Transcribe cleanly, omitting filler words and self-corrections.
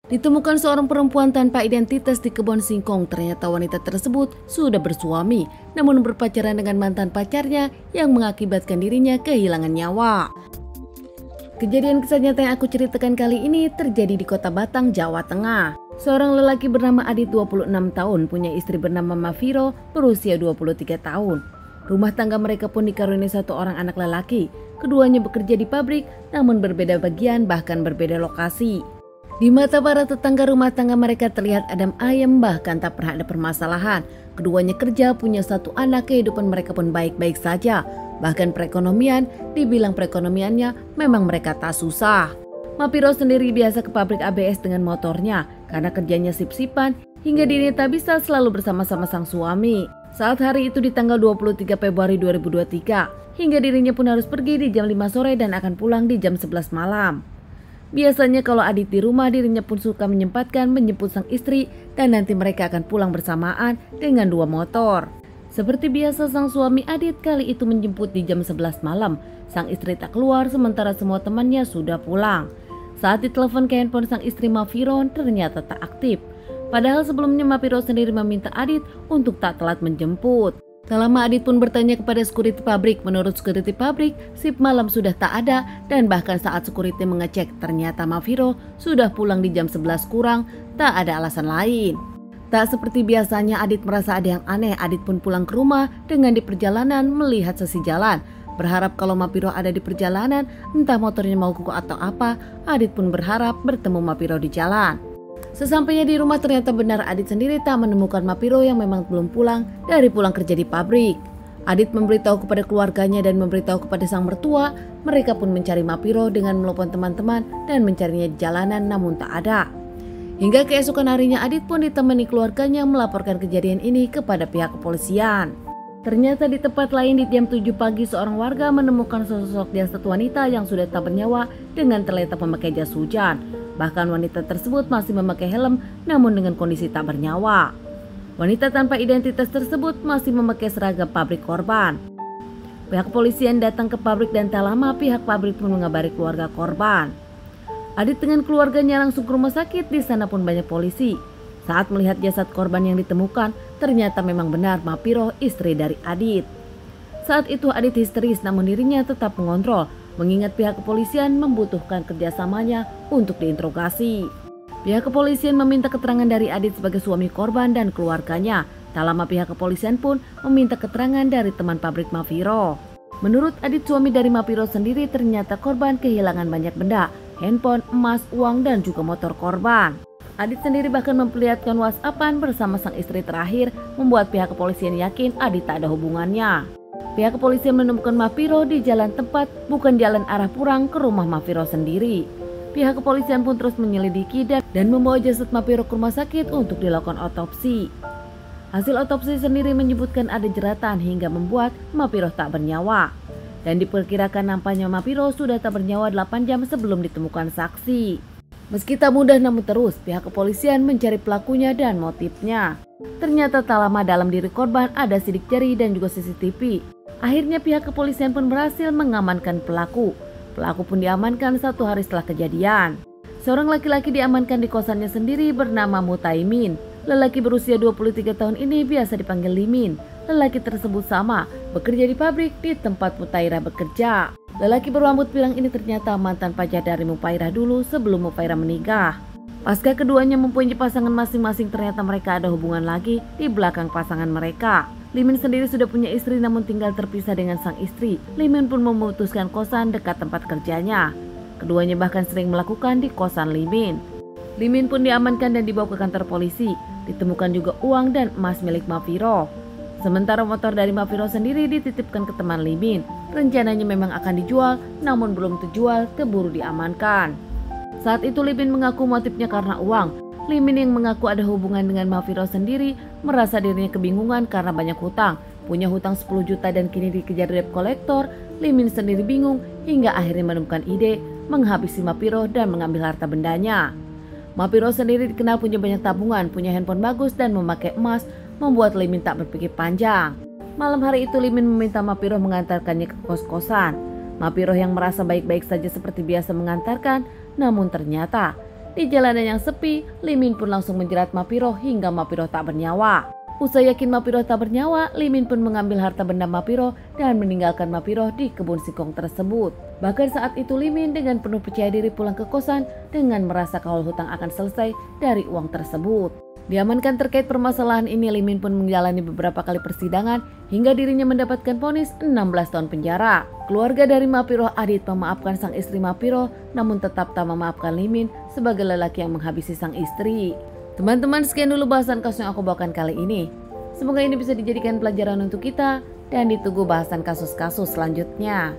Ditemukan seorang perempuan tanpa identitas di kebun singkong. Ternyata wanita tersebut sudah bersuami, namun berpacaran dengan mantan pacarnya yang mengakibatkan dirinya kehilangan nyawa. Kejadian kisah nyata yang aku ceritakan kali ini terjadi di Kota Batang, Jawa Tengah. Seorang lelaki bernama Adit 26 tahun punya istri bernama Mafiro berusia 23 tahun. Rumah tangga mereka pun dikaruniai satu orang anak lelaki. Keduanya bekerja di pabrik namun berbeda bagian bahkan berbeda lokasi. Di mata para tetangga rumah tangga mereka terlihat adem ayem bahkan tak pernah ada permasalahan. Keduanya kerja, punya satu anak, kehidupan mereka pun baik-baik saja. Bahkan dibilang perekonomiannya memang mereka tak susah. Mapiro sendiri biasa ke pabrik ABS dengan motornya karena kerjanya sip-sipan hingga dirinya tak bisa selalu bersama-sama sang suami. Saat hari itu di tanggal 23 Februari 2023, hingga dirinya pun harus pergi di jam 5 sore dan akan pulang di jam 11 malam. Biasanya kalau Adit di rumah, dirinya pun suka menyempatkan menjemput sang istri dan nanti mereka akan pulang bersamaan dengan dua motor. Seperti biasa sang suami Adit kali itu menjemput di jam 11 malam. Sang istri tak keluar sementara semua temannya sudah pulang. Saat ditelepon ke handphone sang istri Mafiro ternyata tak aktif. Padahal sebelumnya Mafiro sendiri meminta Adit untuk tak telat menjemput. Tak lama Adit pun bertanya kepada security pabrik. Menurut security pabrik, sip malam sudah tak ada dan bahkan saat security mengecek ternyata Mafiro sudah pulang di jam 11 kurang, tak ada alasan lain. Tak seperti biasanya Adit merasa ada yang aneh. Adit pun pulang ke rumah dengan di perjalanan melihat sisi jalan. Berharap kalau Mafiro ada di perjalanan, entah motornya mau mogok atau apa, Adit pun berharap bertemu Mafiro di jalan. Sesampainya di rumah ternyata benar Adit sendiri tak menemukan Mafiro yang memang belum pulang dari pulang kerja di pabrik. Adit memberitahu kepada keluarganya dan memberitahu kepada sang mertua. Mereka pun mencari Mafiro dengan menelepon teman-teman dan mencarinya di jalanan namun tak ada. Hingga keesokan harinya Adit pun ditemani keluarganya melaporkan kejadian ini kepada pihak kepolisian. Ternyata di tempat lain di jam 7 pagi seorang warga menemukan sosok jasad wanita yang sudah tak bernyawa dengan terletak memakai jas hujan. Bahkan wanita tersebut masih memakai helm namun dengan kondisi tak bernyawa. Wanita tanpa identitas tersebut masih memakai seragam pabrik korban. Pihak kepolisian datang ke pabrik dan tak lama pihak pabrik pun mengabari keluarga korban. Adit dengan keluarganya langsung ke rumah sakit. Di sana pun banyak polisi. Saat melihat jasad korban yang ditemukan, ternyata memang benar Mafiro istri dari Adit. Saat itu Adit histeris namun dirinya tetap mengontrol, mengingat pihak kepolisian membutuhkan kerjasamanya untuk diinterogasi. Pihak kepolisian meminta keterangan dari Adit sebagai suami korban dan keluarganya. Tak lama pihak kepolisian pun meminta keterangan dari teman pabrik Mafiro. Menurut Adit, suami dari Mafiro sendiri, ternyata korban kehilangan banyak benda, handphone, emas, uang, dan juga motor korban. Adit sendiri bahkan memperlihatkan WhatsAppan bersama sang istri terakhir, membuat pihak kepolisian yakin Adit tak ada hubungannya. Pihak kepolisian menemukan Mafiro di jalan tempat, bukan jalan arah pulang ke rumah Mafiro sendiri. Pihak kepolisian pun terus menyelidiki dan membawa jasad Mafiro ke rumah sakit untuk dilakukan otopsi. Hasil otopsi sendiri menyebutkan ada jeratan hingga membuat Mafiro tak bernyawa. Dan diperkirakan nampaknya Mafiro sudah tak bernyawa 8 jam sebelum ditemukan saksi. Meski tak mudah namun terus pihak kepolisian mencari pelakunya dan motifnya. Ternyata tak lama dalam diri korban ada sidik jari dan juga CCTV. Akhirnya pihak kepolisian pun berhasil mengamankan pelaku. Pelaku pun diamankan 1 hari setelah kejadian. Seorang laki-laki diamankan di kosannya sendiri bernama Mutaimin. Lelaki berusia 23 tahun ini biasa dipanggil Limin. Lelaki tersebut sama bekerja di pabrik di tempat Mutairah bekerja. Lelaki berambut pirang ini ternyata mantan pacar dari Mupairah dulu sebelum Mupairah menikah. Pasca keduanya mempunyai pasangan masing-masing, ternyata mereka ada hubungan lagi di belakang pasangan mereka. Limin sendiri sudah punya istri namun tinggal terpisah dengan sang istri. Limin pun memutuskan kosan dekat tempat kerjanya. Keduanya bahkan sering melakukan di kosan Limin. Limin pun diamankan dan dibawa ke kantor polisi. Ditemukan juga uang dan emas milik Mafiro. Sementara motor dari Mafiro sendiri dititipkan ke teman Limin. Rencananya memang akan dijual, namun belum terjual, keburu diamankan. Saat itu Limin mengaku motifnya karena uang. Limin yang mengaku ada hubungan dengan Mafiro sendiri merasa dirinya kebingungan karena banyak hutang. Punya hutang 10 juta dan kini dikejar debt collector. Limin sendiri bingung hingga akhirnya menemukan ide menghabisi Mafiro dan mengambil harta bendanya. Mafiro sendiri dikenal punya banyak tabungan, punya handphone bagus dan memakai emas, membuat Limin tak berpikir panjang. Malam hari itu Limin meminta Mafiro mengantarkannya ke kos-kosan. Mafiro yang merasa baik-baik saja seperti biasa mengantarkan, namun ternyata Di jalanan yang sepi, Limin pun langsung menjerat Mapiro hingga Mapiro tak bernyawa. Usai yakin Mapiro tak bernyawa, Limin pun mengambil harta benda Mapiro dan meninggalkan Mapiro di kebun singkong tersebut. Bahkan saat itu Limin dengan penuh percaya diri pulang ke kosan dengan merasa kalau hutang akan selesai dari uang tersebut. Diamankan terkait permasalahan ini, Limin pun menjalani beberapa kali persidangan hingga dirinya mendapatkan vonis 16 tahun penjara. Keluarga dari Mapiro Adit memaafkan sang istri Mapiro, namun tetap tak memaafkan Limin sebagai lelaki yang menghabisi sang istri. Teman-teman, sekian dulu bahasan kasus yang aku bawakan kali ini. Semoga ini bisa dijadikan pelajaran untuk kita dan ditunggu bahasan kasus-kasus selanjutnya.